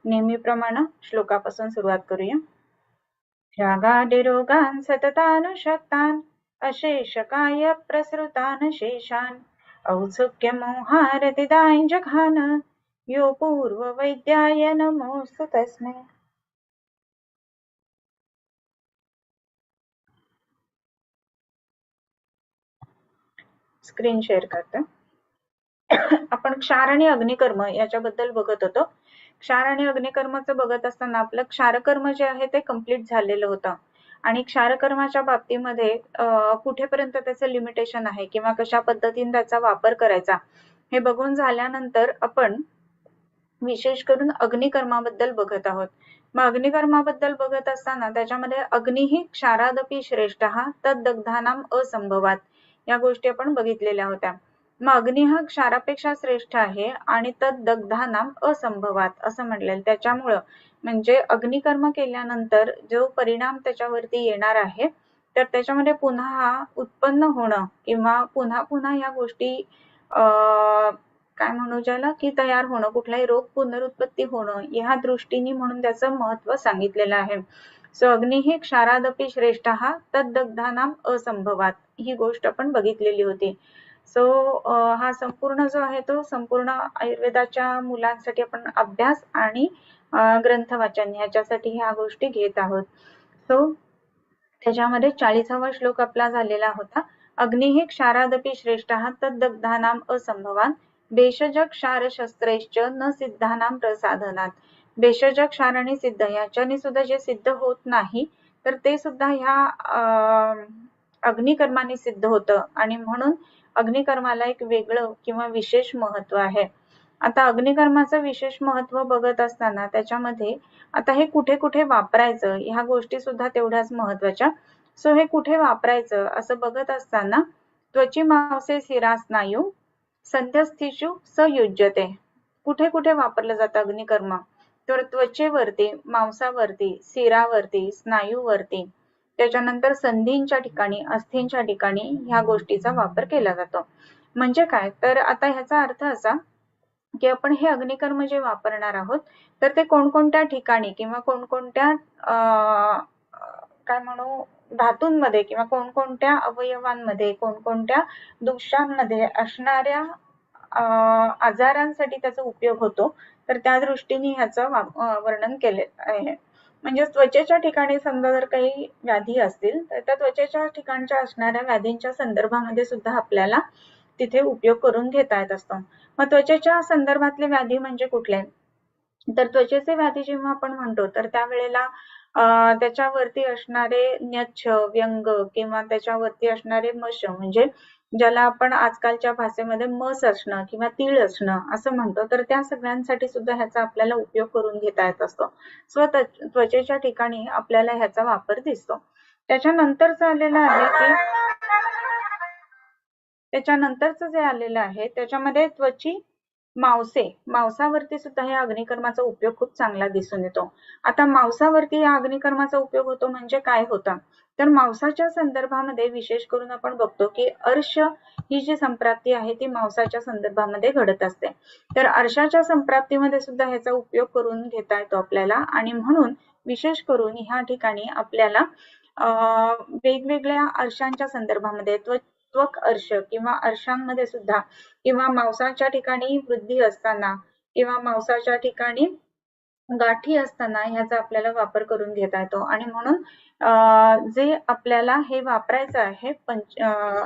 नेहमीप्रमाणे श्लोकापासून सुरुवात करूया. रागादिरोगान् सततानुशक्तान् अशेषकाय प्रसृतान् शेषान् औत्सुक्यमोहारतिदाय जघान यो पूर्ववैद्याय नमोऽस्तु तस्मै. स्क्रीन शेअर करते. आपण क्षार आणि अग्निकर्म याच्याबद्दल बघत होतो. क्षार आणि अग्निकर्माचं बघत असताना आपलं क्षारकर्म जे आहे ते कम्प्लीट झालेलं होतं आणि क्षारकर्माच्या बाबतीमध्ये कुठेपर्यंत त्याचं लिमिटेशन आहे किंवा कशा पद्धतीने त्याचा वापर करायचा हे बघून झाल्यानंतर आपण विशेष करून अग्निकर्माबद्दल बघत आहोत. मग अग्निकर्माबद्दल बघत असताना त्याच्यामध्ये अग्निही क्षारादपि श्रेष्ठः तद्दग्धानाम असंभवात या गोष्टी आपण बघितलेल्या होत्या. मग अग्नी हा क्षारापेक्षा श्रेष्ठ आहे आणि तद्दग्धानाम असंभवात असं म्हटलेलं. त्याच्यामुळं म्हणजे अग्निकर्म केल्यानंतर जो परिणाम त्याच्यावरती येणार आहे तर त्याच्यामध्ये पुन्हा उत्पन्न होणं किंवा पुन्हा पुन्हा या गोष्टी काय म्हणू ज्याला की तयार होणं, कुठलाही रोग पुनरुत्पत्ती होणं या दृष्टीने म्हणून त्याचं महत्व सांगितलेलं आहे. सो अग्नी ही क्षारादपि श्रेष्ठः तद्दग्धानाम असंभवात ही गोष्ट आपण बघितलेली होती. सो हा संपूर्ण जो आहे तो संपूर्ण आयुर्वेदाच्या मुलांसाठी आपण अभ्यास आणि ग्रंथ वाचन ह्याच्यासाठी ह्या गोष्टी घेत आहोत. सो त्याच्यामध्ये 40वा श्लोक आपला झालेला होता. अग्निः क्षारादपि श्रेष्ठः तद्दग्धानाम असंभवात भेषज क्षार शस्त्रैश्च न सिद्धानाम प्रसाधनात. भेषज क्षार आणि सिद्ध याच्याने सुद्धा जे सिद्ध होत नाही तर ते सुद्धा ह्या अग्निकर्माने सिद्ध होतं आणि म्हणून अग्निकर्माला एक वेगळं किंवा विशेष महत्व आहे. आता अग्निकर्माचं विशेष महत्व बघत असताना त्याच्यामध्ये आता हे कुठे कुठे वापरायचं ह्या गोष्टी सुद्धा तेवढ्याच महत्वाच्या. सो हे कुठे वापरायचं असं बघत असताना त्वची मांसे शिरा स्नायू संध्यस्थिषु संयुज्यते. कुठे कुठे वापरलं जातं अग्निकर्म तर त्वचेवरती, मांसावरती, शिरावरती, स्नायूवरती, त्याच्यानंतर संधींच्या ठिकाणी, अस्थींच्या ठिकाणी ह्या गोष्टीचा वापर केला जातो. म्हणजे काय तर आता ह्याचा अर्थ असा की आपण हे अग्निकर्म जे वापरणार आहोत तर ते कोणकोणत्या ठिकाणी किंवा कोणकोणत्या काय म्हणू धातूंमध्ये किंवा कोणकोणत्या अवयवांमध्ये कोणकोणत्या दोषांमध्ये असणाऱ्या आजारांसाठी त्याचा उपयोग होतो तर त्या दृष्टीने ह्याचं वर्णन केले आहे. म्हणजे त्वचेच्या ठिकाणी समजा जर काही व्याधी असतील तर त्या त्वचेच्या ठिकाणच्या असणाऱ्या व्याधींच्या संदर्भामध्ये सुद्धा आपल्याला तिथे उपयोग करून घेता येत असतो. मग त्वचेच्या संदर्भातले व्याधी म्हणजे कुठले तर त्वचेचे व्याधी जेव्हा आपण म्हणतो तर त्यावेळेला त्याच्यावरती असणारे न्यच्छ, व्यंग किंवा त्याच्यावरती असणारे मश म्हणजे ज्याला आपण आजकालच्या भाषेमध्ये मस असणं किंवा तीळ असणं असं म्हणतो तर त्या सगळ्यांसाठी सुद्धा ह्याचा आपल्याला उपयोग करून घेता येत असतो. सो त्वचेच्या ठिकाणी आपल्याला ह्याचा वापर दिसतो. त्याच्यानंतरच आलेलं आहे की त्याच्यानंतरच जे आलेलं आहे त्याच्यामध्ये त्वची मांसावरती सुद्धा या अग्निकर्माचा उपयोग खूप चांगला दिसून येतो. आता मांसावरती या अग्निकर्माचा उपयोग होतो म्हणजे काय होतं तर मांसाच्या संदर्भामध्ये विशेष करून आपण बघतो की अर्श ही जी संप्राप्ती आहे ती मांसाच्या संदर्भामध्ये घडत असते. तर अर्शाच्या संप्राप्तीमध्ये सुद्धा ह्याचा उपयोग करून घेता येतो आपल्याला आणि म्हणून विशेष करून ह्या ठिकाणी आपल्याला वेगवेगळ्या अर्शांच्या संदर्भामध्ये त्वक अर्श किंवा अर्शांमध्ये सुद्धा किंवा मांसाच्या ठिकाणी वृद्धी असताना किंवा मांसाच्या ठिकाणी गाठी असताना ह्याचा आपल्याला वापर करून घेता येतो आणि म्हणून जे आपल्याला हे वापरायचं आहे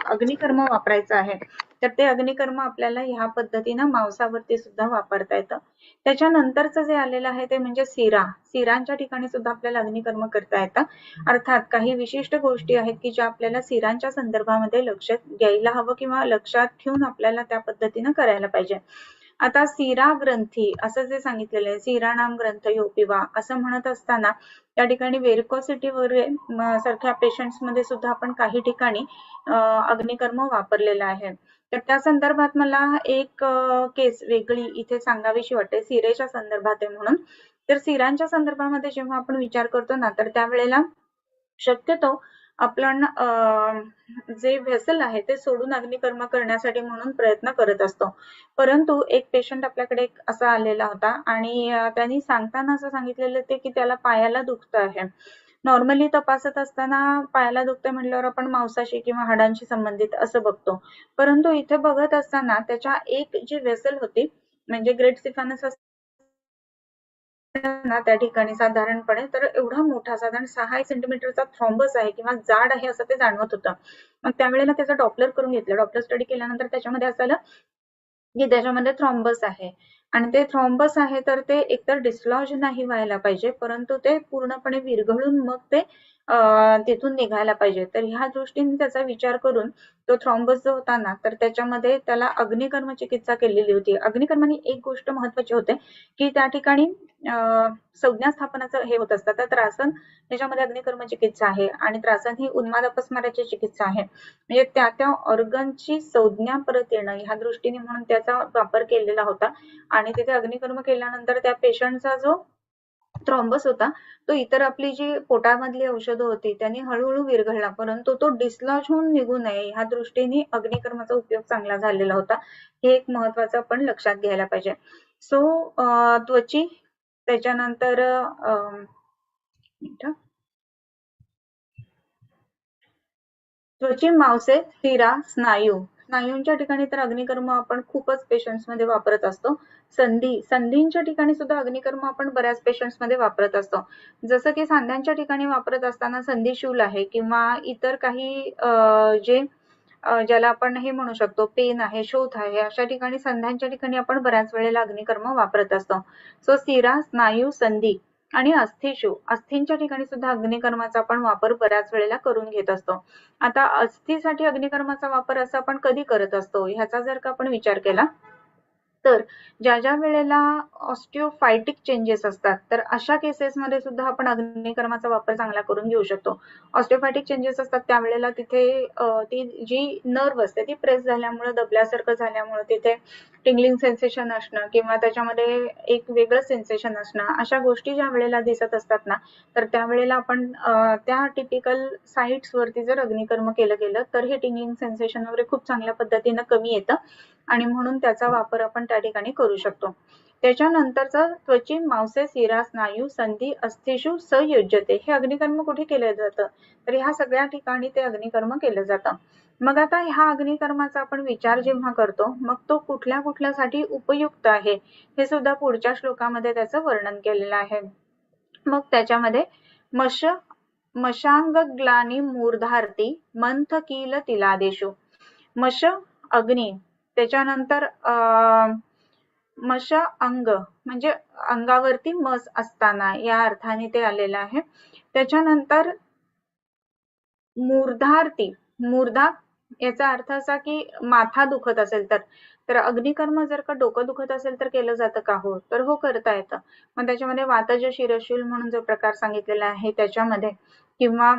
अग्निकर्म वापरायचं आहे तर ते अग्निकर्म आपल्याला ह्या पद्धतीनं मांसावरती सुद्धा वापरता येतं. त्याच्यानंतरचं जे आलेलं आहे ते म्हणजे शिरांच्या ठिकाणी सुद्धा आपल्याला अग्निकर्म करता येतं. अर्थात काही विशिष्ट गोष्टी आहेत की ज्या आपल्याला शिरांच्या संदर्भामध्ये लक्षात घ्यायला हवं किंवा लक्षात ठेवून आपल्याला त्या पद्धतीनं करायला पाहिजे. आता शिरा ग्रंथी असं जे सांगितलेलं आहे शिराणाम ग्रंथ यो पिवा असं म्हणत असताना त्या ठिकाणी व्हेरिकोसिटी वगैरे सारख्या पेशंट्स मध्ये सुद्धा आपण काही ठिकाणी अग्निकर्म वापरलेला आहे. तर त्या संदर्भात मला एक केस वेगळी इथे सांगावीशी वाटते शिरेच्या संदर्भात आहे म्हणून. तर शिरांच्या संदर्भामध्ये जेव्हा आपण विचार करतो ना तर त्यावेळेला शक्यतो आपण जे व्हेसल आहे ते सोडून अग्निकर्म करण्यासाठी म्हणून प्रयत्न करत असतो. परंतु एक पेशंट आपल्याकडे असा आलेला होता आणि त्यांनी सांगताना असं सांगितलेलं ते की त्याला पायाला दुखतं आहे. नॉर्मली तपासत असताना पायाला दुखतंय म्हटल्यावर आपण मांसाशी किंवा हाडांशी संबंधित असं बघतो. परंतु इथे बघत असताना त्याच्या एक जी व्हेसल होती म्हणजे ग्रेट सिफानस ना त्या ठिकाणी साधारणपणे तर एवढा मोठा साधारण 6 सेंटीमीटरचा थ्रॉम्बस आहे किंवा जाड आहे असं ते जाणवत होतं. मग त्यावेळेला त्याचं डॉपलर करून घेतलं. डॉपलर स्टडी केल्यानंतर त्याच्यामध्ये असं आलं की त्याच्यामध्ये थ्रॉम्बस आहे आणि ते थ्रॉम्बस आहे तर ते एकतर डिस्लॉज नाही व्हायला पाहिजे परंतु ते पूर्णपणे विरघळून मग ते तिथून निघायला पाहिजे. तर ह्या दृष्टीने त्याचा विचार करून तो थ्रॉम्बस जो होता ना तर त्याच्यामध्ये त्याला अग्निकर्म चिकित्सा केलेली होती. अग्निकर्माने एक गोष्ट महत्वाची होते की त्या ठिकाणी संज्ञा स्थापनाचं हे होत असतं. तर त्रासन त्याच्यामध्ये अग्निकर्म चिकित्सा आहे आणि त्रासन ही उन्माद अपस्माराची चिकित्सा आहे. म्हणजे त्या ऑर्गनची संज्ञा परत येणं ह्या दृष्टीने म्हणून त्याचा वापर केलेला होता आणि तिथे अग्निकर्म केल्यानंतर त्या पेशंटचा जो थ्रॉम्बस होता तो इतर आपली जी पोटामधली औषधं होती त्यांनी हळूहळू विरघळला परंतु तो डिस्लॉज होऊन निघू नये ह्या दृष्टीने अग्निकर्माचा उपयोग चांगला झालेला होता. हे एक महत्वाचं आपण लक्षात घ्यायला पाहिजे. सो त्वची त्याच्यानंतर त्वची मांसे शिरा स्नायू स्नायूंच्या ठिकाणी तर अग्निकर्म आपण खूपच पेशंट्स मध्ये वापरत असतो. संधींच्या ठिकाणी सुद्धा अग्निकर्म आपण बऱ्याच पेशंट्स मध्ये वापरत असतो. जसं की सांध्यांच्या ठिकाणी वापरत असताना संधी शूल आहे किंवा इतर काही जे ज्याला आपण हे म्हणू शकतो पेन आहे शोथ आहे अशा ठिकाणी संध्यांच्या ठिकाणी आपण बऱ्याच वेळेला अग्निकर्म वापरत असतो. सो शिरा स्नायू संधी आणि अस्थिशू अस्थींच्या ठिकाणी सुद्धा अग्निकर्माचा आपण वापर बऱ्याच वेळेला करून घेत असतो. आता अस्थीसाठी अग्निकर्माचा वापर असा आपण कधी करत असतो ह्याचा जर का आपण विचार केला तर ज्या वेळेला ऑस्टिओफायटिक चेंजेस असतात तर अशा केसेसमध्ये सुद्धा आपण अग्निकर्माचा वापर चांगला करून घेऊ शकतो. ऑस्टिओफायटिक चेंजेस असतात त्यावेळेला तिथे ती जी नर्व असते ती प्रेस झाल्यामुळे दबल्यासारखं झाल्यामुळे तिथे टिंगलिंग सेन्सेशन असणं किंवा त्याच्यामध्ये एक वेगळं सेन्सेशन असणं अशा गोष्टी ज्या वेळेला दिसत असतात ना तर त्यावेळेला आपण त्या टिपिकल साइट्स वरती जर अग्निकर्म केलं गेलं तर हे टिंगलिंग सेन्सेशन वगैरे खूप चांगल्या पद्धतीनं कमी येतं आणि म्हणून त्याचा वापर आपण त्या ठिकाणी करू शकतो. त्याच्यानंतरचं त्वची मांसे शिरा स्नायू संधी अस्थिशू संयोज्यते हे अग्निकर्म कुठे केलं जातं तर ह्या सगळ्या ठिकाणी ते अग्निकर्म केलं जातं. मग आता ह्या अग्निकर्माचा आपण विचार जेव्हा करतो मग तो कुठल्या कुठल्यासाठी उपयुक्त आहे हे सुद्धा पुढच्या श्लोकामध्ये त्याचं वर्णन केलेलं आहे. मग त्याच्यामध्ये मशांग ग्लानी मूर्धार्ती मंथ कील तिलादेशू मश अग्नी त्याच्यानंतर मश अंग म्हणजे अंगावरती मस असताना या अर्थाने ते आलेलं आहे. त्याच्यानंतर मूर्धार्थी मूर्धा याचा अर्थ असा की माथा दुखत असेल तर अग्निकर्म जर का डोकं दुखत असेल तर केलं जातं का हो तर हो करता येतं. मग त्याच्यामध्ये वातज शिरशूल म्हणून जो प्रकार सांगितलेला आहे त्याच्यामध्ये किंवा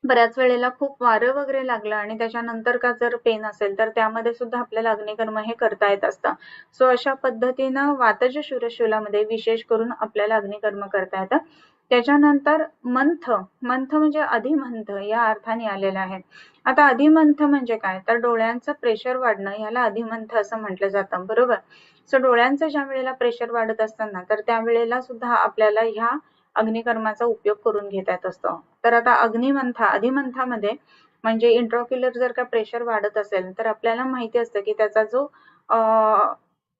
बऱ्याच वेळेला खूप वारं वगैरे लागलं आणि त्याच्यानंतर का जर पेन असेल तर त्यामध्ये सुद्धा आपल्याला अग्निकर्म हे करता येत असतं. सो अशा पद्धतीनं वातज शिरशूलामध्ये विशेष करून आपल्याला अग्निकर्म करता येतं. त्याच्यानंतर मंथ म्हणजे अधिमंथ या अर्थाने आलेलं आहे. आता अधिमंथ म्हणजे काय तर डोळ्यांचं प्रेशर वाढणं याला अधिमंथ असं म्हटलं जातं बरोबर. सो डोळ्यांचं ज्या वेळेला प्रेशर वाढत असताना तर त्यावेळेला सुद्धा आपल्याला ह्या अग्निकर्माचा उपयोग करून घेता येत असतो. तर आता अधिमंथामध्ये म्हणजे इंट्राक्युलर जर का प्रेशर वाढत असेल तर आपल्याला माहिती असतं की त्याचा जो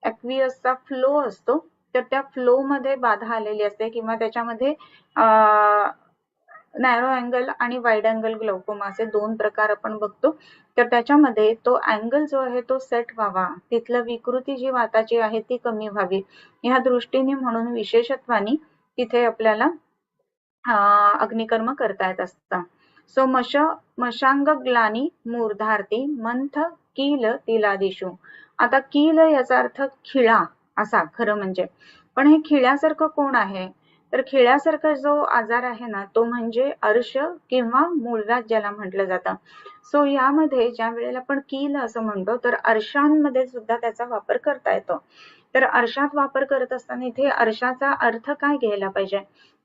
ॲक्वियसचा फ्लो असतो तर त्या फ्लो मध्ये बाधा आलेली असते किंवा त्याच्यामध्ये नॅरो अँगल आणि वाईड अँगल ग्लाउकोमा असे दोन प्रकार आपण बघतो. तर त्याच्यामध्ये तो अँगल जो आहे तो सेट व्हावा तिथलं विकृती जी वाताची आहे ती कमी व्हावी ह्या दृष्टीने म्हणून विशेषत्वाने तिथे आपल्याला अग्निकर्म करता येत असतं. सो मशांग ग्लानी मूर्धार्ती मंथ कील तिलादिशू. आता कील याचा अर्थ खिळा असा खरं म्हणजे पण हे खिळ्यासारखं कोण आहे तर खिळ्यासारखा जो आजार आहे ना तो म्हणजे अर्श किंवा मूळव्याध ज्याला म्हटलं जातं. सो यामध्ये ज्या वेळेला आपण कील असं म्हणतो तर अर्शांमध्ये सुद्धा त्याचा वापर करता येतो. तर अर्शात वापर करत असताना इथे अर्शाचा अर्थ काय घ्यायला पाहिजे,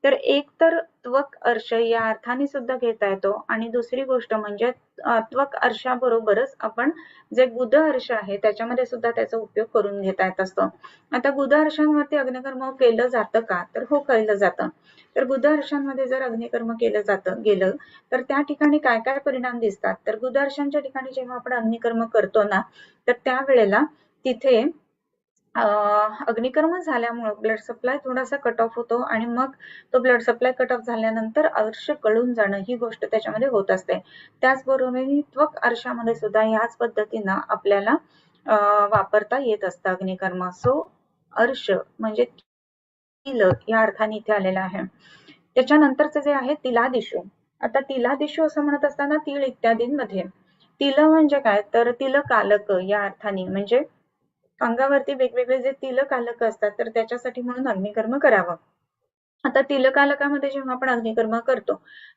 तर एक तर त्वक अर्श या अर्थाने सुद्धा घेता येतो आणि दुसरी गोष्ट म्हणजे त्वक अर्शाबरोबरच आपण जे गुद अर्श आहे त्याच्यामध्ये सुद्धा त्याचा उपयोग करून घेता येत असतो. आता गुद अर्शांवरती अग्निकर्म केलं जातं का, तर हो केलं जातं. तर गुद अर्शांमध्ये जर अग्निकर्म केलं गेलं तर त्या ठिकाणी काय काय परिणाम दिसतात, तर गुद अर्शांच्या ठिकाणी जेव्हा आपण अग्निकर्म करतो ना, तर त्यावेळेला तिथे अग्निकर्म झाल्यामुळे ब्लड सप्लाय थोडासा कट ऑफ होतो आणि मग तो ब्लड सप्लाय कट ऑफ झाल्यानंतर अर्श गळून जाणं ही गोष्ट त्याच्यामध्ये होत असते. त्याचबरोबर त्वक अर्शामध्ये सुद्धा याच पद्धतीनं आपल्याला वापरता येत असतं अग्निकर्म. सो अर्श म्हणजे तिल या अर्थाने इथे आलेला आहे. त्याच्यानंतरचं जे आहे तिलादिशू. आता तिलादिशू असं म्हणत असताना तीळ इत्यादींमध्ये तिल म्हणजे काय, तर तिल कालक या अर्थाने म्हणजे अंगावरती वेगवेगळे जे तिलकालक असतात तर त्याच्यासाठी म्हणून अग्निकर्म करावं. आता तिलकालकामध्ये जेव्हा आपण अग्निकर्म करतो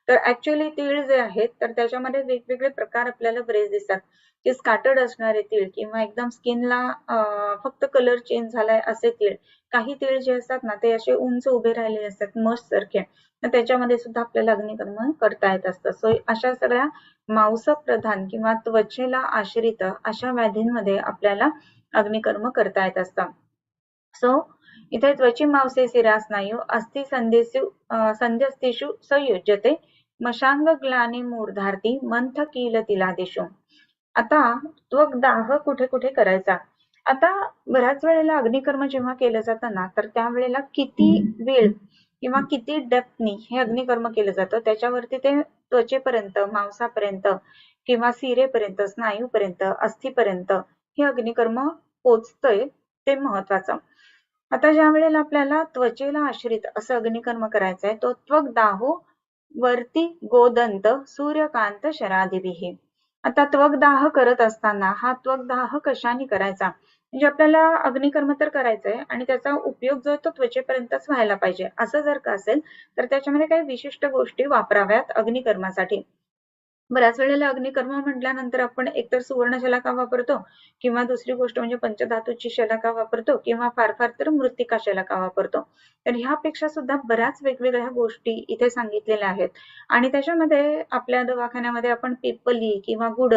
तर ऍक्च्युअली तीळ जे आहेत तर त्याच्यामध्ये वेगवेगळे प्रकार आपल्याला बरेच दिसतात, की स्कॅटर्ड असणारे तीळ किंवा एकदम स्किनला फक्त कलर चेंज झालाय असे तीळ. काही तीळ जे असतात ना ते असे उंच उभे राहिलेले असतात मस्त सारखे, तर त्याच्यामध्ये सुद्धा आपल्याला अग्निकर्म करता येत असतं. सो अशा सगळ्या मांसप्रधान किंवा त्वचेला आश्रित अशा व्याधींमध्ये आपल्याला अग्निकर्म करता येत असतं. सो इथे त्वची मांसे शिरा स्नायू अस्थि संध्यस्तेषु संयुज्यते मशांग ग्लानी मूर्धार्थी मंथ कील तिलादिषु. आता त्वक दाह कुठे कुठे करायचा. आता बऱ्याच वेळेला अग्निकर्म जेव्हा केलं जातं ना तर त्यावेळेला किती वेळ किंवा किती डेप्थनी हे अग्निकर्म केलं जातं त्याच्यावरती ते त्वचेपर्यंत, मांसापर्यंत किंवा सिरेपर्यंत, स्नायूपर्यंत, अस्थिपर्यंत हे अग्निकर्म पोचतंय ते महत्वाचं. आता ज्या वेळेला आपल्याला त्वचेला आश्रित असं अग्निकर्म करायचं आहे तो त्वक दाहो वरती गोदंत सूर्यकांत शरादिभिः. आता त्वक दाह करत असताना हा त्वक दाह कशाने करायचा, म्हणजे आपल्याला अग्निकर्म तर करायचंय आणि त्याचा उपयोग जो तो त्वचेपर्यंतच व्हायला पाहिजे. असं जर का असेल तर त्याच्यामध्ये काही विशिष्ट गोष्टी वापराव्यात अग्निकर्मासाठी. बऱ्याच वेळेला अग्निकर्म म्हटल्यानंतर आपण एकतर सुवर्ण शलाका वापरतो किंवा दुसरी गोष्ट म्हणजे पंचधातूची शलाका वापरतो किंवा फार फार तर मृत्तिका शलाका वापरतो. तर ह्यापेक्षा सुद्धा बऱ्याच वेगवेगळ्या गोष्टी इथे सांगितलेल्या आहेत आणि त्याच्यामध्ये आपल्या दवाखान्यामध्ये आपण पिपली किंवा गुड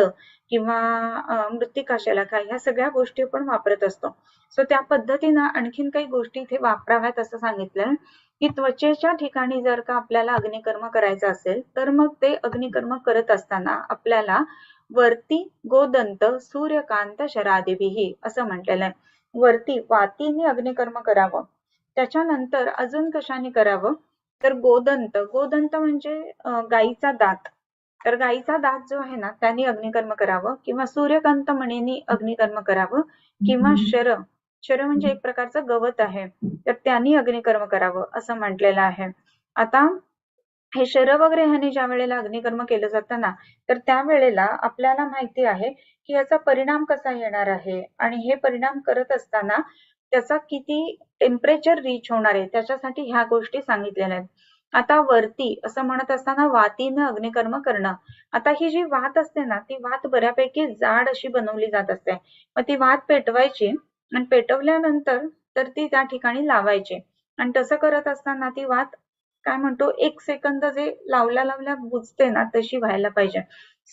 किंवा मृत्तिका शलाका ह्या सगळ्या गोष्टी आपण वापरत असतो. सो त्या पद्धतीनं आणखीन काही गोष्टी इथे वापराव्यात असं सांगितलं की त्वचेच्या ठिकाणी जर का आपल्याला अग्निकर्म करायचं असेल तर मग ते अग्निकर्म करत असताना आपल्याला वरती गोदंत सूर्यकांत शरादिभिः असं म्हटलेलं आहे. वरती वातीने अग्निकर्म करावं. त्याच्यानंतर अजून कशाने करावं, तर गोदंत. गोदंत म्हणजे गाईचा दात. तर गाईचा दात जो आहे ना त्याने अग्निकर्म करावं किंवा सूर्यकांत मणीने अग्निकर्म करावं किंवा शर म्हणजे एक प्रकारचं गवत आहे तर त्यांनी अग्निकर्म करावं असं म्हटलेलं आहे. आता हे शर वगैरे ह्याने ज्या वेळेला अग्निकर्म केलं जातं ना तर त्यावेळेला आपल्याला माहिती आहे की याचा परिणाम कसा येणार आहे आणि हे परिणाम करत असताना त्याचा किती टेम्परेचर रीच होणार आहे त्याच्यासाठी ह्या गोष्टी सांगितलेल्या आहेत. आता वरती असं म्हणत असताना वातीनं अग्निकर्म करणं. आता ही जी वात असते ना ती वात बऱ्यापैकी जाड अशी बनवली जात असते. मग ती वात पेटवायची आणि पेटवल्यानंतर तर ती त्या ठिकाणी लावायची आणि तसं करत असताना ती वात काय म्हणतो 1 सेकंद जे लावल्या बुजते ना तशी व्हायला पाहिजे.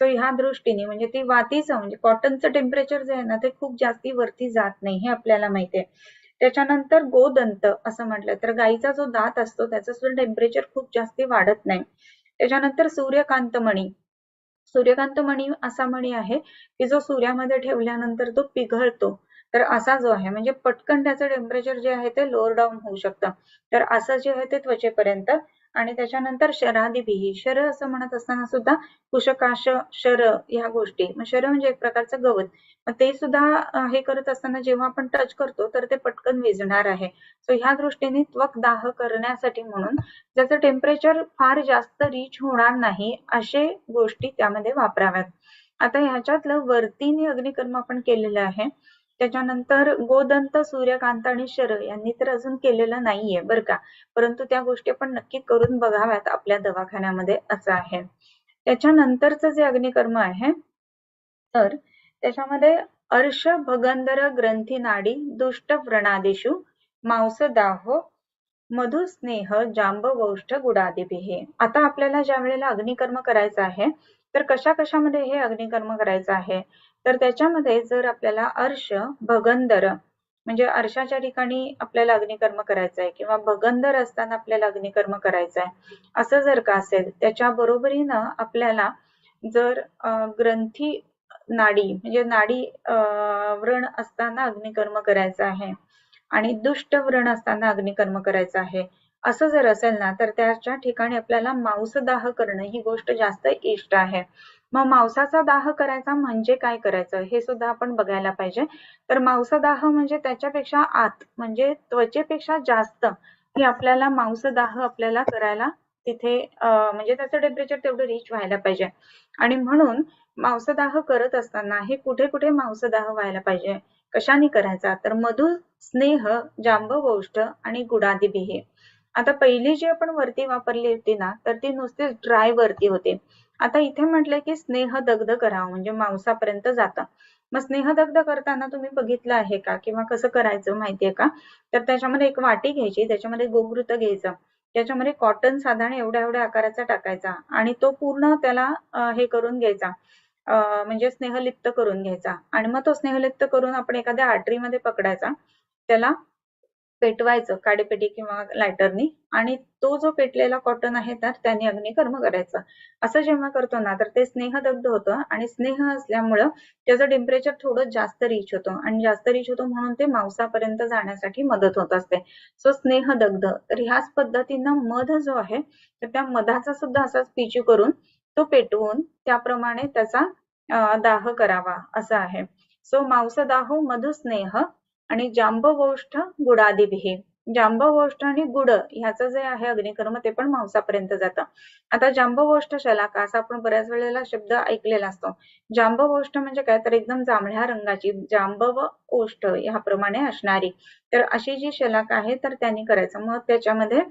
सो ह्या दृष्टीने म्हणजे ती वातीचं म्हणजे कॉटनचं टेम्परेचर जे आहे ना ते खूप जास्ती वरती जात नाही हे आपल्याला माहिती आहे. त्याच्यानंतर गोदंत असं म्हटलं तर गाईचा जो दात असतो त्याचं सुद्धा टेम्परेचर खूप जास्ती वाढत नाही. त्याच्यानंतर सूर्यकांत मणी. सूर्यकांत मणी असा मणी आहे की जो सूर्यामध्ये ठेवल्यानंतर तो पिघळतो. तर असा जो आहे म्हणजे पटकन त्याचं टेम्परेचर जे आहे ते लोअर डाऊन होऊ शकतं. तर असं जे आहे ते त्वचेपर्यंत आणि त्याच्यानंतर शरादिभिः. शर असं म्हणत असताना सुद्धा कुशकाश शर ह्या गोष्टी. मग शर म्हणजे एक प्रकारचं गवत. मग ते सुद्धा हे करत असताना जेव्हा आपण टच करतो तर ते पटकन विझणार आहे. सो ह्या दृष्टीने त्वक दाह करण्यासाठी म्हणून ज्याचं टेम्परेचर फार जास्त रीच होणार नाही असे गोष्टी त्यामध्ये वापराव्यात. आता ह्याच्यातलं वरतीने अग्निकर्म आपण केलेलं आहे. त्याच्यानंतर गोदंत, सूर्यकांत आणि शर यांनी तर अजून केलेलं नाहीये बरं का, परंतु त्या गोष्टी आपण नक्की करून बघाव्यात आपल्या दवाखान्यामध्ये असं आहे. त्याच्यानंतरचं जे अग्निकर्म आहे तर त्याच्यामध्ये अर्श भगंदर ग्रंथी नाडी दुष्ट व्रणादिषु मांसदाहो मधुस्नेह जांबवौष्ठ गुडादिभिः. आता आपल्याला ज्या वेळेला अग्निकर्म करायचं आहे तर कशा कशामध्ये हे अग्निकर्म करायचं आहे, तर त्याच्यामध्ये जर आपल्याला अर्श भगंदर म्हणजे अर्शाच्या ठिकाणी आपल्याला अग्निकर्म करायचं आहे किंवा भगंदर असताना आपल्याला अग्निकर्म करायचं आहे असं जर का असेल, त्याच्या बरोबरीनं आपल्याला जर ग्रंथी नाडी म्हणजे नाडी व्रण असताना अग्निकर्म करायचं आहे आणि दुष्ट व्रण असताना अग्निकर्म करायचं आहे असं जर असेल ना, तर त्याच्या ठिकाणी आपल्याला मांसदाह करणं ही गोष्ट जास्त इष्ट आहे. मग मांसाचा दाह करायचा म्हणजे काय करायचं हे सुद्धा आपण बघायला पाहिजे. तर मांसदाह म्हणजे त्याच्यापेक्षा आत म्हणजे त्वचेपेक्षा जास्त ही आपल्याला मांसदाह आपल्याला करायला तिथे म्हणजे त्याचं टेम्परेचर तेवढं रीच व्हायला पाहिजे. आणि म्हणून मांसदाह करत असताना हे कुठे कुठे मांसदाह व्हायला पाहिजे, कशाने करायचा, तर मधु स्नेह जांबवौष्ठ आणि गुडादिभिः. आता पहिली जी आपण वर्ती वापरली होती ना, तर ती नुसतीच ड्राय वर्ती होती. आता इथे म्हटलंय की स्नेह दग्ध करावं म्हणजे मांसापर्यंत जातं. मग स्नेह दग्ध करताना तुम्ही बघितलं आहे का किंवा कसं करायचं माहितीये का, तर त्याच्यामध्ये एक वाटी घ्यायची, त्याच्यामध्ये गोघृत घ्यायचं, त्याच्यामध्ये कॉटन साधारण एवढ्या एवढ्या आकाराचा टाकायचा आणि तो पूर्ण त्याला हे करून घ्यायचा, म्हणजे स्नेहलिप्त करून घ्यायचा आणि मग तो स्नेहलिप्त करून आपण एखाद्या आटरीमध्ये पकडायचा, त्याला पेटवायचं काडीपेटी किंवा लायटरनी आणि तो जो पेटलेला कॉटन आहे तर त्याने अग्निकर्म करायचं. असं जेव्हा करतो ना तर ते स्नेहदग्ध होतं आणि स्नेह असल्यामुळं त्याचं टेम्परेचर थोडं जास्त रीच होतं आणि जास्त रीच होतं म्हणून ते मांसापर्यंत जाण्यासाठी मदत होत असते. सो स्नेहदग्ध. तर ह्याच पद्धतीनं मध जो आहे तर त्या मधाचा सुद्धा असाच पिचू करून तो पेटवून त्याप्रमाणे त्याचा दाह करावा असं आहे. सो मांसदाहो मधुस्नेह आणि जांबवौष्ठ गुडादिभिः. जांबवौष्ठ आणि गुड ह्याचं जे आहे अग्निकर्म ते पण मांसापर्यंत जातं. आता जांबवौष्ठ शलाका असा आपण बऱ्याच वेळेला शब्द ऐकलेला असतो. जांबवौष्ठ म्हणजे काय, तर एकदम जांभळ्या रंगाची, जांबव ओष्ठ ह्याप्रमाणे असणारी, तर अशी जी शलाका आहे तर त्यांनी करायचं. मग त्याच्यामध्ये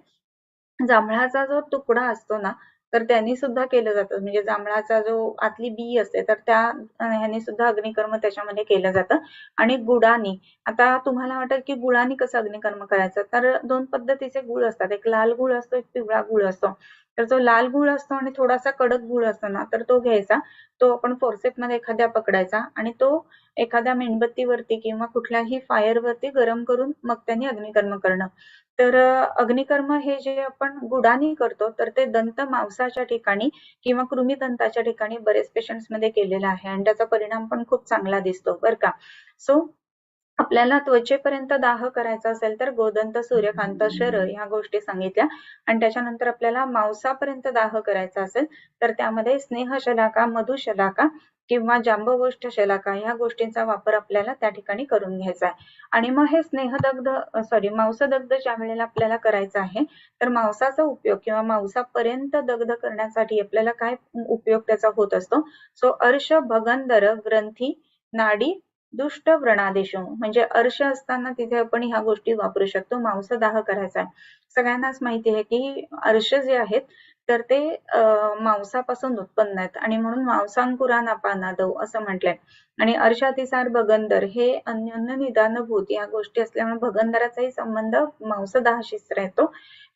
जांभळाचा जो तुकडा असतो ना तर त्यांनी सुद्धा केलं जातं, म्हणजे जांभळाचा जो आतली बी असते तर त्या ह्याने सुद्धा अग्निकर्म त्याच्यामध्ये केलं जातं. आणि गुडानी, आता तुम्हाला वाटेल की गुळाने कसं अग्निकर्म करायचं, तर दोन पद्धतीचे गुळ असतात, एक लाल गुळ असतो, एक पिवळा गुळ असतो. तर जो लाल गुळ असतो आणि थोडासा कडक गुळ असतो ना तर तो घ्यायचा, तो आपण फोर्सेपमध्ये एखाद्या पकडायचा आणि तो एखाद्या मेणबत्तीवरती किंवा कुठल्याही फायरवरती गरम करून मग त्यांनी अग्निकर्म करणं. तर अग्निकर्म हे जे आपण गुडाने करतो तर ते दंत मांसाच्या ठिकाणी किंवा कृमीदंताच्या ठिकाणी बरेच पेशंट्स मध्ये केलेला आहे आणि त्याचा परिणाम पण खूप चांगला दिसतो बरं का. सो आपल्याला त्वचेपर्यंत दाह करायचा असेल तर गोदंत, सूर्यकांत, शर ह्या गोष्टी सांगितल्या आणि त्याच्यानंतर आपल्याला मांसापर्यंत दाह करायचा असेल तर त्यामध्ये स्नेहशलाका, मधुशलाका किंवा जांबवौष्ठ शलाका ह्या गोष्टींचा वापर आपल्याला त्या ठिकाणी करून घ्यायचा आहे. आणि मग हे मांसदग्ध ज्या वेळेला आपल्याला करायचं आहे तर मांसाचा उपयोग किंवा मांसापर्यंत दग्ध करण्यासाठी आपल्याला काय उपयोग त्याचा होत असतो. सो अर्श भगंदर ग्रंथी नाडी दुष्ट व्रणादेश म्हणजे अर्श असताना तिथे आपण ह्या गोष्टी वापरू शकतो. मांसदाह करायचा आहे. सगळ्यांनाच माहिती आहे की अर्श जे आहेत तर ते मांसापासून उत्पन्न आहेत आणि म्हणून मांसांकुरा नापानादव असं म्हटलंय. आणि अर्शातिसार भगंदर हे अन्योन्य निदानभूत या गोष्टी असल्यामुळे भगंदराचाही संबंध मांसदाहाशीच राहतो.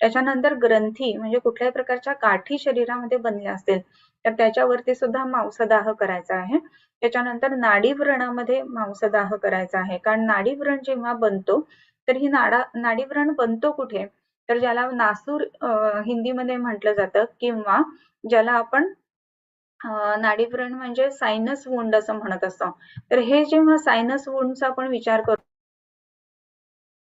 त्याच्यानंतर ग्रंथी म्हणजे कुठल्याही प्रकारच्या गाठी शरीरामध्ये बनल्या असतील तर त्याच्यावरती सुद्धा मांसदाह करायचा आहे. त्याच्यानंतर नाडीव्रणामध्ये मांसदाह करायचा आहे, कारण नाडीव्रण जेव्हा बनतो तर ही नाडीव्रण बनतो कुठे, तर ज्याला नासूर हिंदीमध्ये म्हटलं जातं किंवा ज्याला आपण नाडीव्रण म्हणजे सायनस वुंड असं म्हणत असतो. तर हे जेव्हा सायनस वुंडचा आपण विचार करतो,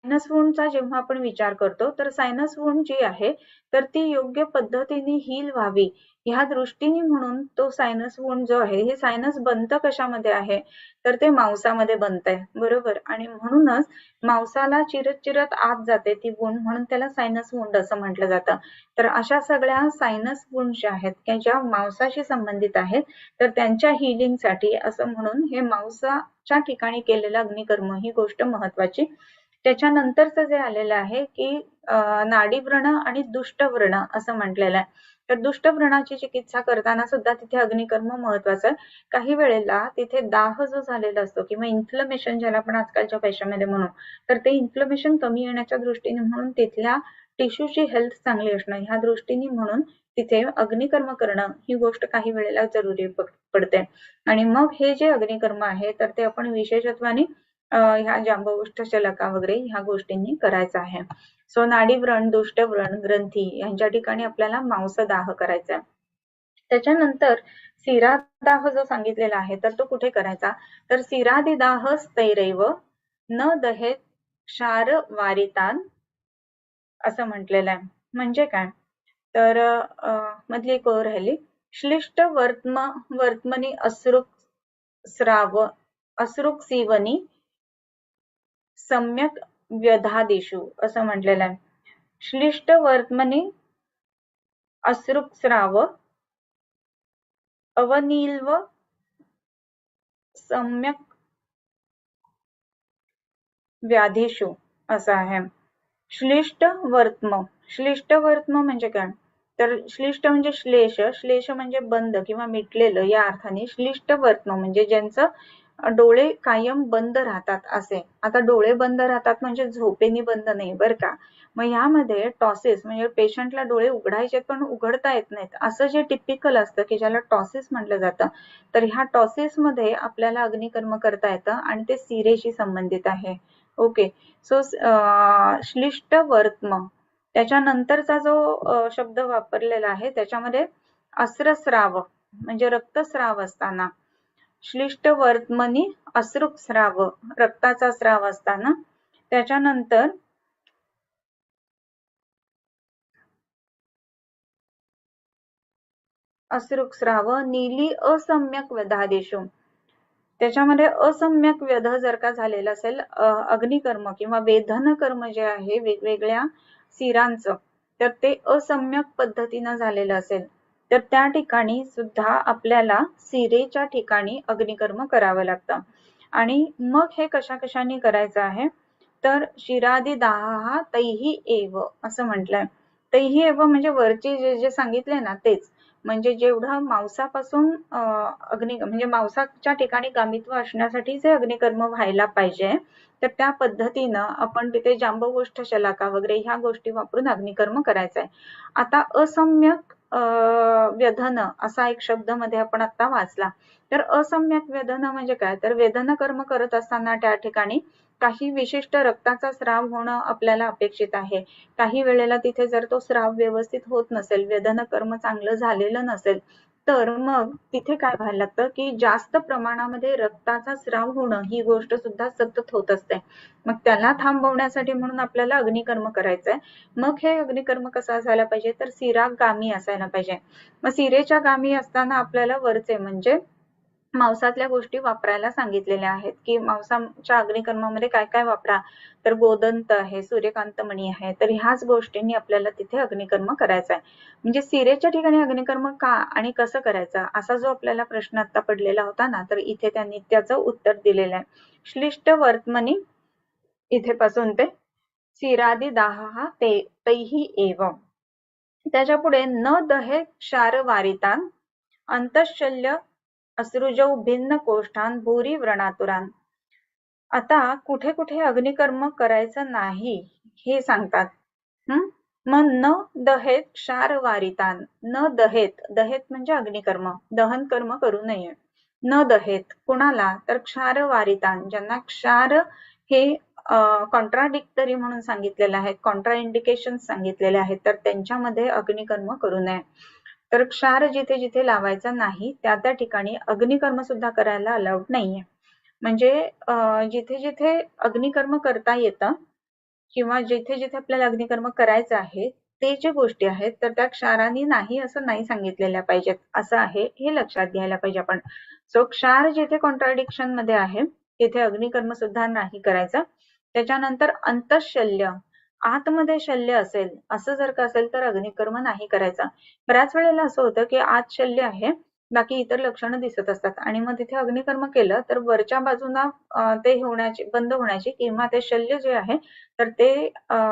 सायनस वुंडचा जेव्हा आपण विचार करतो तर सायनस वुंड जी आहे तर ती योग्य पद्धतीने हील व्हावी ह्या दृष्टीने म्हणून तो सायनस वुंड जो आहे, हे सायनस बनतं कशामध्ये आहे तर ते मांसामध्ये बनतंय बरोबर. आणि म्हणूनच मांसाला चिरत चिरत आत जाते ती वुंड म्हणून त्याला सायनस वुंड असं म्हटलं जातं. तर अशा सगळ्या सायनस वुंड ज्या आहेत की ज्या मांसाशी संबंधित आहेत तर त्यांच्या हिलिंगसाठी असं म्हणून हे मांसाच्या ठिकाणी केलेलं अग्निकर्म ही गोष्ट महत्वाची त्याच्यानंतरचं जे आलेलं आहे की नाडी व्रण आणि दुष्ट व्रण असं म्हटलेलं आहे. तर दुष्ट व्रणाची चिकित्सा करताना सुद्धा तिथे अग्निकर्म महत्वाचं आहे. काही वेळेला तिथे दाह जो झालेला असतो किंवा इन्फ्लमेशन ज्याला आपण आजकालच्या भाषेमध्ये म्हणू, तर ते इन्फ्लमेशन कमी येण्याच्या दृष्टीने म्हणून तिथल्या टिश्यूची हेल्थ चांगली असणं ह्या दृष्टीने म्हणून तिथे अग्निकर्म करणं ही गोष्ट काही वेळेला जरुरी पडते. आणि मग हे जे अग्निकर्म आहे तर ते आपण विशेषत्वाने ह्या जांबवष्ट शलाका वगैरे ह्या गोष्टींनी करायचं आहे. सो नाडी व्रण, दुष्ट व्रण, ग्रंथी यांच्या ठिकाणी आपल्याला मांसदाह करायचा आहे. त्याच्यानंतर शिरादाह जो सांगितलेला आहे तर तो कुठे करायचा, तर शिरादिदाह स्थैरैव न दहेत क्षार वारितान असं म्हटलेलं आहे. म्हणजे काय, तर मधली एक ओळ राहिली, श्लिष्ट वर्तमनी अश्रुक स्राव अश्रुक सीवनी सम्यक व्यधादिषु असं म्हटलेलं आहे. श्लिष्ट वर्तमनी अश्रुक स्राव अवनील्व सम्यक व्याधीषु असं आहे. श्लिष्ट वर्तम म्हणजे काय, तर श्लिष्ट म्हणजे श्लेष म्हणजे बंद किंवा मिटलेलं या अर्थाने श्लिष्ट वर्तम म्हणजे ज्यांचं डोळे कायम बंद राहतात असे. आता डोळे बंद राहतात म्हणजे झोपेनी बंद नाही बरं का. मग ह्यामध्ये टॉसिस म्हणजे पेशंटला डोळे उघडायचे पण उघडता येत नाहीत असं जे टिपिकल असतं की ज्याला टॉसिस म्हटलं जातं, तर ह्या टॉसिस मध्ये आपल्याला अग्निकर्म करता येतं आणि ते सिरेशी संबंधित आहे. ओके. सो श्लिष्ट वर्तम त्याच्यानंतरचा जो शब्द वापरलेला आहे त्याच्यामध्ये अस्रस्राव म्हणजे रक्तस्राव असताना, श्लिष्ट वर्तमनी अश्रुक स्राव रक्ताचा स्राव असताना, त्याच्यानंतर अश्रुक स्राव नीली असम्यक व्यधादेशो त्याच्यामध्ये असम्यक व्यध जर का झालेला असेल अग्निकर्म किंवा वेधन कर्म जे आहे वेगवेगळ्या शिरांचं, तर ते असम्यक पद्धतीनं झालेलं असेल तर त्या ठिकाणी सुद्धा आपल्याला शिरेच्या ठिकाणी अग्निकर्म करावं लागतं. आणि मग हे कशाकशाने करायचं आहे, तर शिरादी दाहा तैही एव असं म्हटलंय. तैही एव म्हणजे वरचे जे जे सांगितले ना तेच, म्हणजे जेवढं मांसापासून म्हणजे मांसाच्या ठिकाणी गामित्व असण्यासाठी जे अग्निकर्म व्हायला पाहिजे तर त्या पद्धतीनं आपण तिथे जांबवोष्ठ शलाका वगैरे ह्या गोष्टी वापरून अग्निकर्म करायचंय. आता असम्यक व्यधन असा एक शब्द मध्ये आपण आता वाचला, तर असम्यक व्यधन म्हणजे काय, तर वेदन कर्म करत असताना त्या ठिकाणी काही विशिष्ट रक्ताचा स्राव होणं आपल्याला अपेक्षित आहे. काही वेळेला तिथे जर तो स्राव व्यवस्थित होत नसेल, वेदन कर्म चांगलं झालेलं नसेल, तर मग तिथे काय व्हायला लागतं की जास्त प्रमाणामध्ये रक्ताचा स्राव होणं ही गोष्ट सुद्धा सतत होत असते. मग त्याला थांबवण्यासाठी म्हणून आपल्याला अग्निकर्म करायचंय. मग हे अग्निकर्म कसं असायला पाहिजे, तर शिरागामी असायला पाहिजे. मग शिरेच्या गामी असताना आपल्याला वरचे म्हणजे मांसातल्या गोष्टी वापरायला सांगितलेल्या आहेत की मांसाच्या अग्निकर्मामध्ये काय काय वापरा, तर गोदंत आहे, सूर्यकांत मणी आहे, तर ह्याच गोष्टींनी आपल्याला तिथे अग्निकर्म करायचं आहे. म्हणजे शिरेच्या ठिकाणी अग्निकर्म का आणि कसं करायचं असा जो आपल्याला प्रश्न आता पडलेला होता ना, तर इथे त्यांनी त्याचं उत्तर दिलेलं आहे. श्लिष्ट वर्तमनी इथे पासून ते शिरादी दाहा ते तैही एव. त्याच्या पुढे न दहे क्षार वारितान अंतशल्य अश्रुजौ भिन्न कोष्ठान भूरी व्रणातुरान. आता कुठे कुठे अग्निकर्म करायचं नाही हे सांगतात. मग न दहेत क्षार वारितान, न दहेत, दहेत म्हणजे अग्निकर्म, दहन कर्म करू नये. न दहेत कुणाला, तर क्षार वारितान ज्यांना क्षार हे कॉन्ट्राडिक्टरी म्हणून सांगितलेलं आहे, कॉन्ट्राइंडिकेशन सांगितलेले आहेत, तर त्यांच्यामध्ये अग्निकर्म करू नये. तर क्षार जिथे जिथे लावायचा नाही त्या त्या ठिकाणी अग्निकर्म सुद्धा करायला अलाउड नाहीये. म्हणजे जिथे जिथे अग्निकर्म करता येतं किंवा जिथे जिथे आपल्याला अग्निकर्म करायचं आहे ते जे गोष्टी आहेत तर त्या क्षाराने नाही असं नाही सांगितलेल्या पाहिजेत असं आहे, हे लक्षात घ्यायला पाहिजे आपण. सो क्षार जिथे कॉन्ट्राडिक्शन मध्ये आहे तिथे अग्निकर्म सुद्धा नाही करायचं. त्याच्यानंतर अंतशल्य, आतमध्ये शल्य असेल असं जर का असेल तर अग्निकर्म नाही करायचा. बऱ्याच वेळेला असं होतं की आत शल्य आहे बाकी इतर लक्षणं दिसत असतात आणि मग तिथे अग्निकर्म केलं तर वरच्या बाजूला ते होण्याची बंद होण्याची किंवा ते शल्य जे आहे तर ते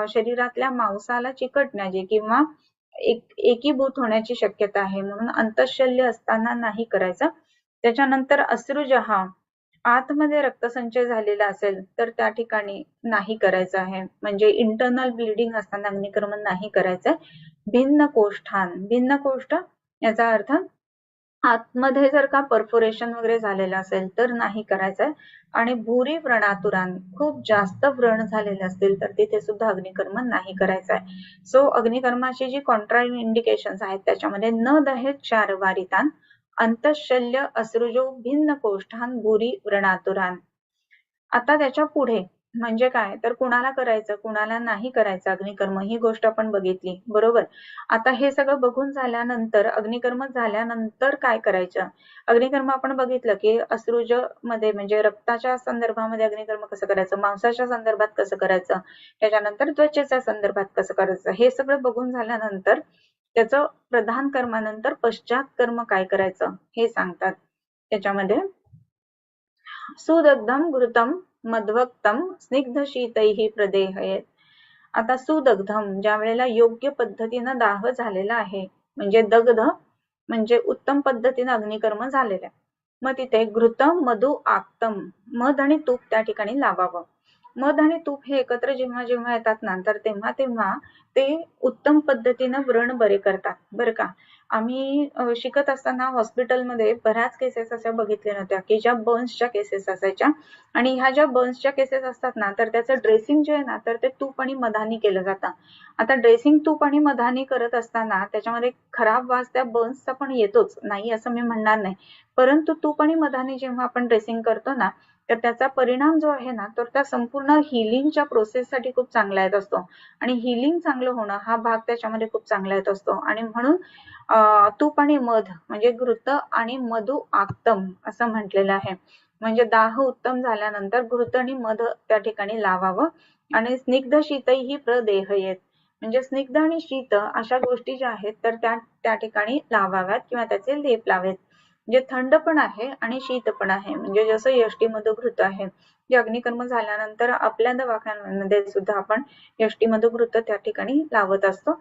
शरीरातल्या मांसाला चिकटण्याची किंवा एकीभूत होण्याची शक्यता आहे, म्हणून अंतःशल्य असताना नाही करायचं. त्याच्यानंतर अश्रुजहा, आतमध्ये रक्तसंचय झालेला असेल तर त्या ठिकाणी नाही करायचं आहे, म्हणजे इंटरनल ब्लिडिंग असताना अग्निकर्म नाही करायचंय. भिन्न कोष्ठान, भिन्न कोष्ठ याचा अर्थ आतमध्ये जर का परफोरेशन वगैरे झालेलं असेल तर नाही करायचंय. आणि भूरी व्रणातुरान, खूप जास्त व्रण झालेले असतील तर तिथे सुद्धा अग्निकर्म नाही करायचंय. सो अग्निकर्माची जी कॉन्ट्रा इंडिकेशन्स आहेत त्याच्यामध्ये न दहेज क्षारवारितान, अंतःशल्य अश्रुजो भिन्न कोष्ठान भूरी व्रणातुरान. आता त्याच्या पुढे म्हणजे काय तर कुणाला करायचं कुणाला नाही करायचं अग्निकर्म ही गोष्ट आपण बघितली, बरोबर. आता हे सगळं बघून झाल्यानंतर अग्निकर्म झाल्यानंतर काय करायचं. अग्निकर्म आपण बघितलं की अश्रुज मध्ये म्हणजे रक्ताच्या संदर्भामध्ये अग्निकर्म कसं करायचं, मांसाच्या संदर्भात कसं करायचं, त्याच्यानंतर त्वचेच्या संदर्भात कसं करायचं, हे सगळं बघून झाल्यानंतर त्याचं प्रधान कर्मानंतर पश्चात कर्म काय करायचं हे सांगतात. त्याच्यामध्ये सुदग्धम घृतम मध्वक्तम स्निग्धशीतैः प्रदेहयेत. आता सुदग्धम ज्या वेळेला योग्य पद्धतीनं दाह झालेला आहे, म्हणजे दग्ध म्हणजे उत्तम पद्धतीनं अग्निकर्म झालेलं आहे, मग तिथे घृतम मधु आक्तम, मध आणि तूप त्या ठिकाणी लावावं. मध आणि तूप हे एकत्र जेव्हा जेव्हा येतात ना तर तेव्हा तेव्हा ते उत्तम पद्धतीनं व्रण बरे करतात, बरं का. आम्ही शिकत असताना हॉस्पिटलमध्ये बऱ्याच केसेस अशा बघितल्या नव्हत्या की ज्या बर्न्सच्या केसेस असायच्या आणि ह्या ज्या बर्न्सच्या केसेस असतात ना तर त्याचं ड्रेसिंग जे आहे ना तर ते तूप आणि मधानी केलं जातं. आता ड्रेसिंग तूप आणि मधानी करत असताना त्याच्यामध्ये खराब वास त्या बर्न्सचा पण येतोच, नाही असं मी म्हणणार नाही, परंतु तूप आणि मधानी जेव्हा आपण ड्रेसिंग करतो ना तर त्याचा परिणाम जो आहे ना तर त्या संपूर्ण हिलिंगच्या प्रोसेससाठी खूप चांगला येत असतो आणि हिलिंग चांगलं होणं हा भाग त्याच्यामध्ये खूप चांगला येत असतो. आणि म्हणून तूप आणि मध म्हणजे घृत आणि मधु आक्तम असं म्हटलेलं आहे, म्हणजे दाह उत्तम झाल्यानंतर घृत आणि मध त्या ठिकाणी लावावं. आणि स्निग्ध शीतही प्रदेहयेत, म्हणजे स्निग्ध आणि शीत अशा गोष्टी ज्या आहेत तर त्या ठिकाणी लावाव्यात किंवा त्याचे लेप लावेत. जे थंड पण आहे आणि शीत पण आहे, म्हणजे जसं यष्टीमधु घृत आहे, जे अग्निकर्म झाल्यानंतर आपल्या दवाखान्यामध्ये सुद्धा आपण यष्टीमधु घृत त्या ठिकाणी लावत असतो.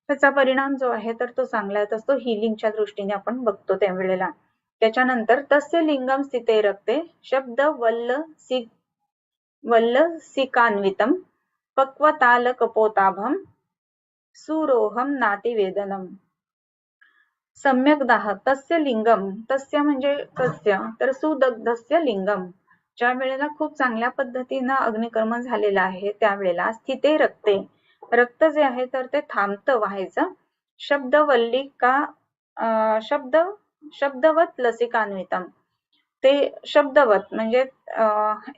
त्याचा परिणाम जो आहे तर तो चांगला येत असतो, हिलिंगच्या दृष्टीने आपण बघतो त्यावेळेला. त्याच्यानंतर तस्य लिंगम स्थिते रक्ते शब्द वल्ल सिकान्वितम पक्वताल कपोताभम सुरोहम नातिवेदनम. सम्यक दाह तस्य लिंगम, तस्य म्हणजे तस्य तर सुदग्धस्य लिंगम, ज्या वेळेला खूप चांगल्या पद्धतीनं अग्निकर्म झालेलं आहे त्यावेळेला स्थिते रक्ते, रक्त जे आहे तर ते थांबतं व्हायचं. शब्दवल्लिका शब्दवत लसिकान्वितम, ते शब्दवत म्हणजे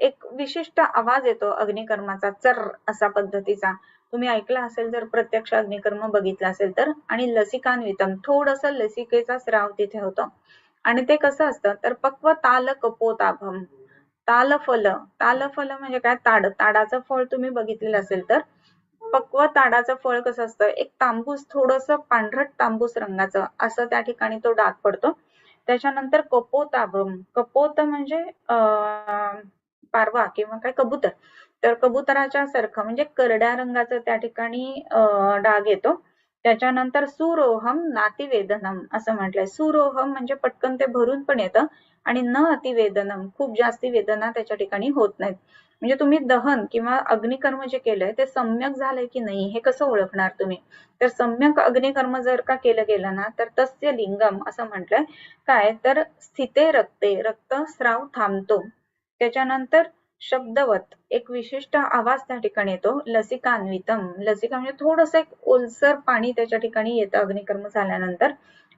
एक विशिष्ट आवाज येतो अग्निकर्माचा, चर असा पद्धतीचा, तुम्ही ऐकला असेल जर प्रत्यक्ष अग्निकर्म बघितला असेल तर. आणि लसिकान्वितम थोडस लसिकेचा स्राव तिथे होतो. आणि ते कसं असतं तर पक्व ताल कपोताभम, तालफल, तालफल म्हणजे काय, ताडाचं फळ तुम्ही बघितलेलं असेल तर पक्व ताडाचं फळ कसं असतं, एक तांबूस थोडस पांढरट तांबूस रंगाचं असं त्या ठिकाणी तो डाग पडतो. त्याच्यानंतर कपोताभम, कपोत म्हणजे पारवा किंवा काय कबूतर, तर कबुतराच्या सारखं म्हणजे करड्या रंगाचं त्या ठिकाणी डाग येतो. त्याच्यानंतर सुरोहम नातिवेदनम असं म्हटलंय. सुरोहम म्हणजे पटकन ते भरून पण येतं आणि न अतिवेदनम खूप जास्ती वेदना त्याच्या ठिकाणी होत नाहीत. म्हणजे तुम्ही दहन किंवा अग्निकर्म जे केलंय ते सम्यक झालंय की नाही हे कसं ओळखणार तुम्ही, तर सम्यक अग्निकर्म जर का केलं गेलं ना तर तस्य लिंगम असं म्हटलंय. काय तर स्थिते रक्ते, रक्तस्राव थांबतो. त्याच्यानंतर शब्दवत एक विशिष्ट आवाज त्या ठिकाणी येतो. लसिकान्वितम, लसिका म्हणजे थोडस एक ओलसर पाणी त्याच्या ठिकाणी येतं अग्निकर्म झाल्यानंतर.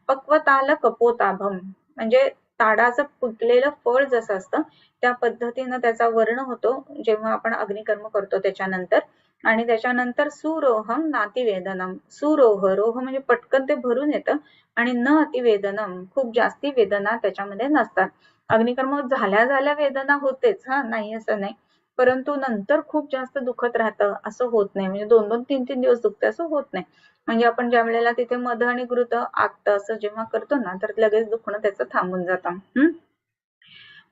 पक्वताल कपोताभम म्हणजे ताडाचं पिकलेलं फळ जसं असतं त्या पद्धतीनं त्याचा वर्ण होतो जेव्हा आपण अग्निकर्म करतो त्याच्यानंतर. आणि त्याच्यानंतर सुरोहम नातिवेदनम, सुरोह, रोह म्हणजे पटकन ते भरून येतं आणि न अतिवेदनम खूप जास्ती वेदना त्याच्यामध्ये नसतात. अग्निकर्म झाल्या झाल्या वेदना होतेच, हा नाही असं नाही, परंतु नंतर खूप जास्त दुखत राहतं असं होत नाही, म्हणजे 2-2, 3-3 दिवस दुखते असं होत नाही. म्हणजे आपण ज्या वेळेला तिथे मध आणि घृत आगतं असं जेव्हा करतो ना, तर लगेच दुखणं त्याचं थांबून जातं.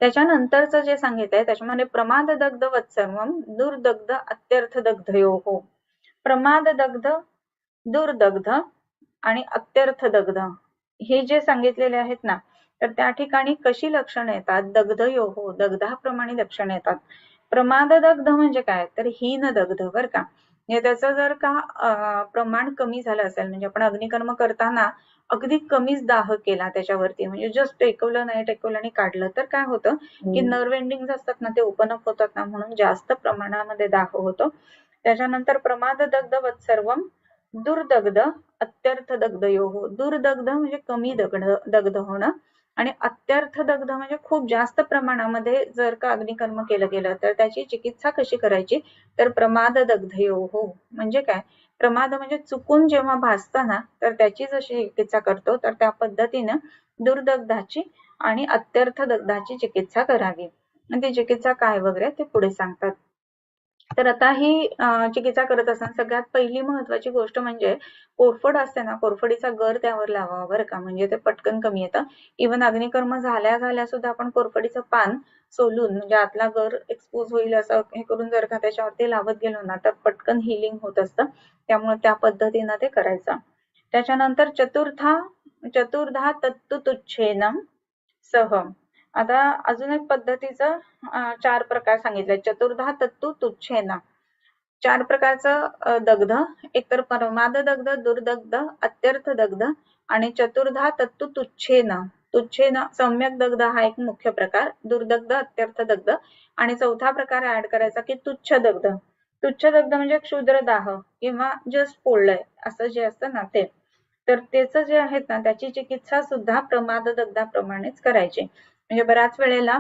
त्याच्यानंतरचं जे सांगितलंय त्याच्यामध्ये प्रमाद दग्ध वत्सर्वम दुर्दग्ध अत्यर्थ दग्धयोः. प्रमाद दग्ध, दुर्दग्ध आणि अत्यर्थ दग्ध हे जे सांगितलेले आहेत ना, तर त्या ठिकाणी कशी लक्षणं येतात? दग्धयोः, दग्धाप्रमाणे लक्षणं येतात. प्रमाद दग्ध म्हणजे काय? तर हीन दग्ध बरं का. म्हणजे त्याचं जर का प्रमाण कमी झालं असेल, म्हणजे आपण अग्निकर्म करताना अगदी कमीच दाह केला त्याच्यावरती, म्हणजे जस्ट टेकवलं नाही, टेकवलं आणि काढलं, तर काय होतं की नर्व्ह एंडिंग्स असतात ना, ते ओपन अप होतात ना, म्हणून जास्त प्रमाणामध्ये दाह होतो. त्याच्यानंतर प्रमाद दग्ध वत्सर्वम दुर्दग्ध अत्यर्थ दग्धयोः. दुर्दग्ध म्हणजे कमी दग्ध होणं आणि अत्यर्थ दग्ध म्हणजे खूप जास्त प्रमाणामध्ये जर का अग्निकर्म केलं गेलं, तर त्याची चिकित्सा कशी करायची? तर प्रमाद दग्धयोः म्हणजे काय? प्रमाद म्हणजे चुकून जेव्हा भासतं ना, तर त्याची जशी चिकित्सा करतो, तर त्या पद्धतीनं दुर्दग्धाची आणि अत्यर्थ दग्धाची चिकित्सा करावी. आणि ती चिकित्सा काय वगैरे ते पुढे सांगतात. तर आता ही चिकित्सा करत असताना सगळ्यात पहिली महत्वाची गोष्ट म्हणजे कोरफड असते ना, कोरफडीचा गर त्यावर लावावा बरं का, म्हणजे ते पटकन कमी येतं. इव्हन अग्निकर्म झाल्या सुद्धा आपण कोरफडीचं पान सोलून म्हणजे आतला गर एक्सपोज होईल असं हे करून जर का त्याच्यावरती लावत गेलो ना, तर पटकन हिलिंग होत असतं. त्यामुळे त्या पद्धतीनं ते करायचं. त्याच्यानंतर चतुर्धा तत्तुच्छेनम सह. आता अजून एक पद्धतीचं 4 प्रकार सांगितले. चतुर्धा तत्तु तुच्छेन. 4 प्रकारचं दग्ध, एकतर परमाद दग्ध, दुर्दग्ध, अत्यर्थ दग्ध आणि चतुर्धा तत्तु तुच्छेन. तुच्छेन सम्यक दग्ध हा एक मुख्य प्रकार, दुर्दग्ध, अत्यर्थ दग्ध आणि चौथा प्रकार ऍड करायचा की तुच्छ दग्ध. तुच्छ दग्ध म्हणजे क्षुद्र दाह किंवा जस्ट पोळलंय असं जे असतं ना ते. तर त्याचं जे आहेत ना, त्याची चिकित्सा सुद्धा प्रमाद दग्धाप्रमाणेच करायची. म्हणजे बऱ्याच वेळेला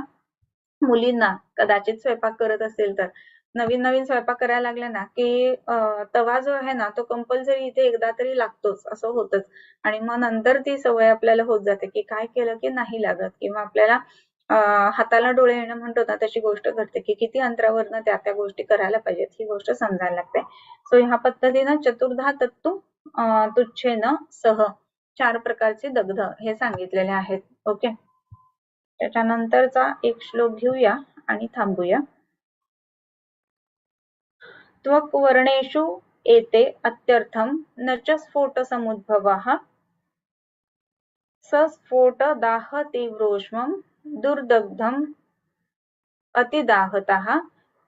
मुलींना कदाचित स्वयंपाक करत असेल तर नवीन स्वयंपाक करायला लागले ना, की तवा जो आहे ना, तो कंपल्सरी इथे एकदा तरी लागतोच असं होतच. आणि मग नंतर ती सवय आपल्याला होत जाते, की काय केलं की नाही लागत किंवा आपल्याला हाताला डोळे येणं म्हणतो ना, तशी गोष्ट घडते, की किती अंतरावरनं त्या गोष्टी करायला पाहिजेत ही गोष्ट समजायला लागते. सो ह्या पद्धतीनं चतुर्धा तत्तु तुच्छेन सह 4 प्रकारचे दग्ध हे सांगितलेले आहेत. ओके. त्याच्यानंतरचा एक श्लोक घेऊया आणि थांबूया. त्वक्वर्णेषु एते अत्यर्थं न च स्फोटसमुद्भवः सस्फोटदाह तीव्रोष्मं दुर्दग्धम् अतिदाहतः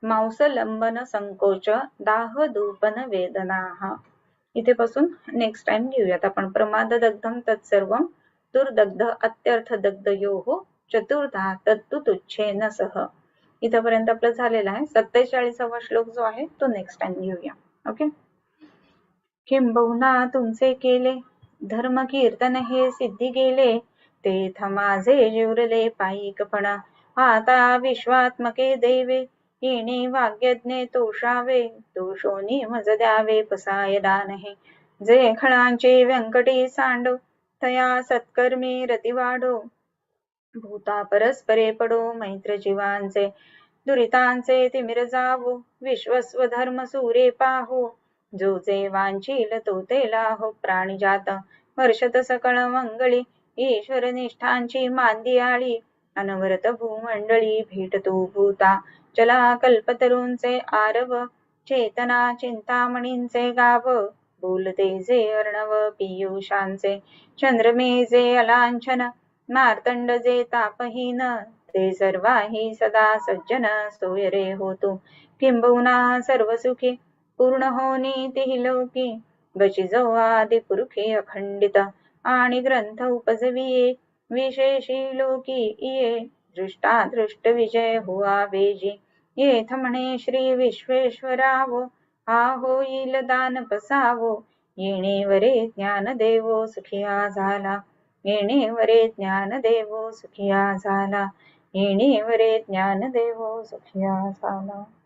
मांसलंबन संकोच दाहदूपन वेदनाः. इथे पासून नेक्स्ट टाइम घेऊयात आपण. प्रमाद दग्धम तत्सर्वं दुर्दग्ध अत्यर्थ दग्धयोः चतुर्धा तत्तु तुच्छेन सह. इथपर्यंत आपलं झालेलं आहे. 47वा श्लोक जो आहे तो नेक्स्ट टाइम घेऊया. ओके. किंबहुना तुमचे केले धर्म कीर्तन हे सिद्धी गेले, तेथ माझे जिवरले पायिकपणा. आता विश्वात्मके देवे येणे वाग्यज्ञे तोषावे, तोषोनी मज द्यावे पसायला नाही. जे खळांचे व्यंकटी सांडो, तया सत्कर्मी रती वाढो. भूता परस्परे पडो मैत्र जीवांचे, दुरितांचे तिमिर जावो. विश्वस्वधर्म सूरे पाहो, जो जे वांछील तो ते लाहो. प्राणिजात वर्षत सकळ मंगळी, ईश्वर निष्ठांची मांदियाळी. अनवरत भूमंडळी भेटतो भूता, चला कल्पतरूंचे आरव. चेतना चिंतामणींचे गाव, बोलते जे अर्णव पियुषांचे. चंद्रमे जे अलांछन, मार्तंड जे तापहीन. ते सर्वाही सदा सज्जन, सोय रे होतो. किंबहुना सर्व सुखी, पूर्ण होनी तिही लोकी. बचिजो आदि पुरुषी अखंडित, आणि ग्रंथ उपजविये. विशेषी लोकी इये, दृष्टा दृष्ट विजय हुआ वेजी. येथ म्हणे श्री विश्वेश्वरावो, हा होईल दान पसावो. येणेवरे ज्ञान देवो सुखिया झाला, येणेवरे ज्ञान देवो सुखिया झाला, येणेवरे ज्ञान देवो सुखिया झाला.